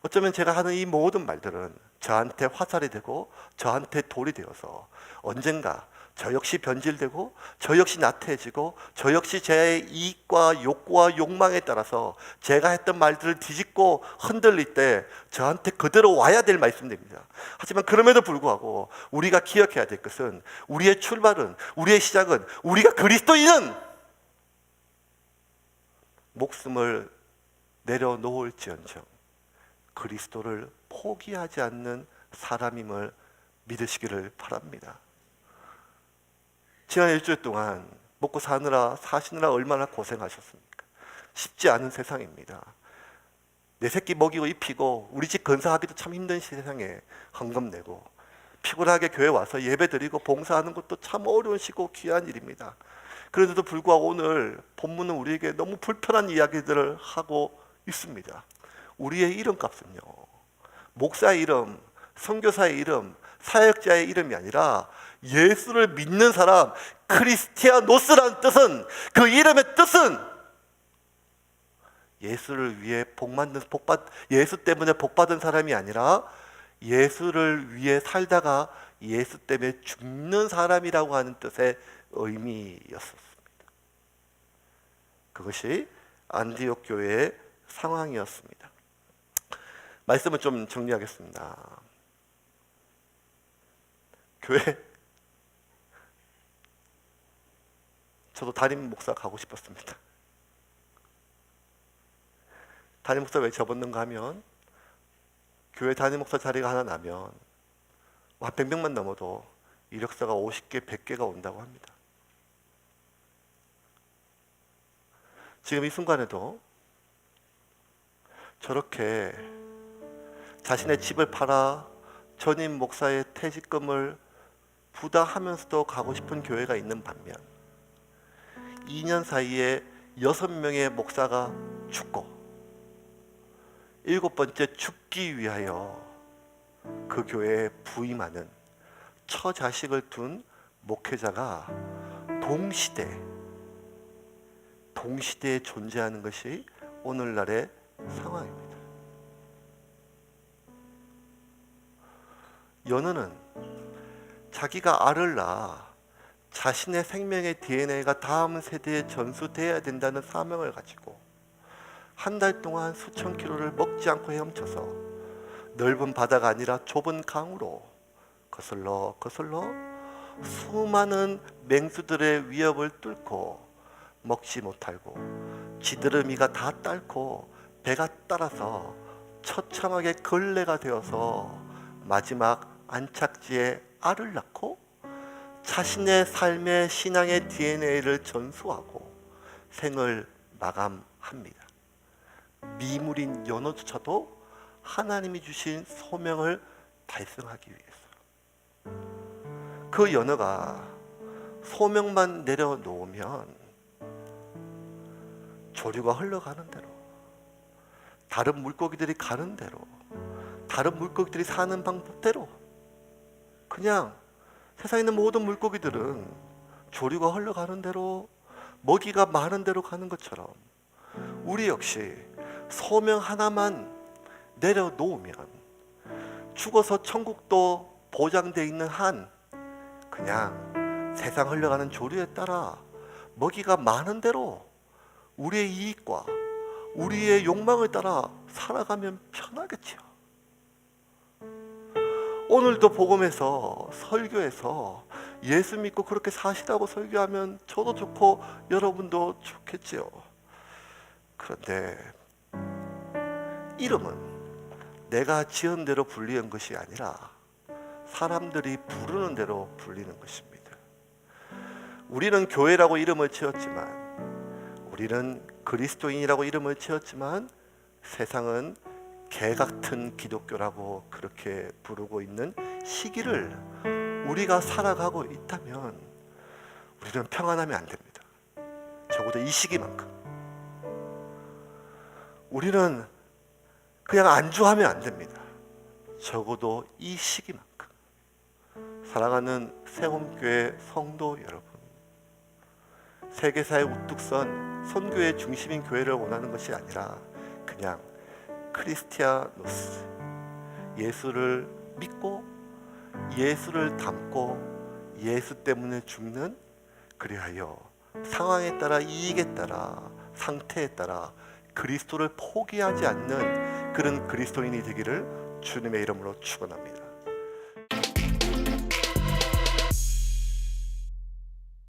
어쩌면 제가 하는 이 모든 말들은 저한테 화살이 되고 저한테 돌이 되어서 언젠가 저 역시 변질되고 저 역시 나태해지고 저 역시 제 이익과 욕구와 욕망에 따라서 제가 했던 말들을 뒤집고 흔들릴 때 저한테 그대로 와야 될 말씀입니다. 하지만 그럼에도 불구하고 우리가 기억해야 될 것은, 우리의 출발은, 우리의 시작은, 우리가 그리스도인은 목숨을 내려놓을지언정 그리스도를 포기하지 않는 사람임을 믿으시기를 바랍니다. 지난 일주일 동안 먹고 사시느라 얼마나 고생하셨습니까? 쉽지 않은 세상입니다. 내 새끼 먹이고 입히고 우리 집 건사하기도 참 힘든 세상에 헌금 내고 피곤하게 교회 와서 예배 드리고 봉사하는 것도 참 어려운 시고 귀한 일입니다. 그런데도 불구하고 오늘 본문은 우리에게 너무 불편한 이야기들을 하고 있습니다. 우리의 이름값은요, 목사의 이름, 선교사의 이름, 사역자의 이름이 아니라 예수를 믿는 사람, 크리스티아노스라는 뜻은, 그 이름의 뜻은 예수를 위해 예수 때문에 복받은 사람이 아니라 예수를 위해 살다가 예수 때문에 죽는 사람이라고 하는 뜻의 의미였습니다. 그것이 안디옥 교회의 상황이었습니다. 말씀을 좀 정리하겠습니다. 교회, 저도 담임 목사 가고 싶었습니다. 담임 목사 왜 접었는가 하면, 교회 담임 목사 자리가 하나 나면 한 100명만 넘어도 이력서가 50개, 100개가 온다고 합니다. 지금 이 순간에도 저렇게 자신의 집을 팔아 전임 목사의 퇴직금을 부담하면서도 가고 싶은 교회가 있는 반면 2년 사이에 6명의 목사가 죽고 7번째 죽기 위하여 그 교회에 부임하는 처자식을 둔 목회자가 동시대에 존재하는 것이 오늘날의 상황입니다. 연우는 자기가 알을 낳아 자신의 생명의 DNA가 다음 세대에 전수되어야 된다는 사명을 가지고 한 달 동안 수천 킬로를 먹지 않고 헤엄쳐서 넓은 바다가 아니라 좁은 강으로 거슬러 수많은 맹수들의 위협을 뚫고 먹지 못하고 지드러미가 다 닳고 배가 따라서 처참하게 걸레가 되어서 마지막 안착지에 알을 낳고 자신의 삶의 신앙의 DNA를 전수하고 생을 마감합니다. 미물인 연호조차도 하나님이 주신 소명을 달성하기 위해서. 그 연호가 소명만 내려놓으면 조류가 흘러가는 대로, 다른 물고기들이 가는 대로, 다른 물고기들이 사는 방법대로 그냥 세상에 있는 모든 물고기들은 조류가 흘러가는 대로, 먹이가 많은 대로 가는 것처럼 우리 역시 소명 하나만 내려놓으면 죽어서 천국도 보장되어 있는 한 그냥 세상 흘러가는 조류에 따라 먹이가 많은 대로 우리의 이익과 우리의 욕망을 따라 살아가면 편하겠지요. 오늘도 복음에서 설교에서 예수 믿고 그렇게 사시라고 설교하면 저도 좋고 여러분도 좋겠지요. 그런데 이름은 내가 지은 대로 불리는 것이 아니라 사람들이 부르는 대로 불리는 것입니다. 우리는 교회라고 이름을 지었지만, 우리는 그리스도인이라고 이름을 지었지만 세상은 개 같은 기독교라고 그렇게 부르고 있는 시기를 우리가 살아가고 있다면 우리는 평안하면 안 됩니다. 적어도 이 시기만큼. 우리는 그냥 안주하면 안 됩니다. 적어도 이 시기만큼. 사랑하는 새홈교회 성도 여러분, 세계사의 우뚝 선 선교의 중심인 교회를 원하는 것이 아니라 그냥 크리스티아노스, 예수를 믿고 예수를 닮고 예수 때문에 죽는, 그리하여 상황에 따라, 이익에 따라, 상태에 따라 그리스도를 포기하지 않는 그런 그리스도인이 되기를 주님의 이름으로 축원합니다.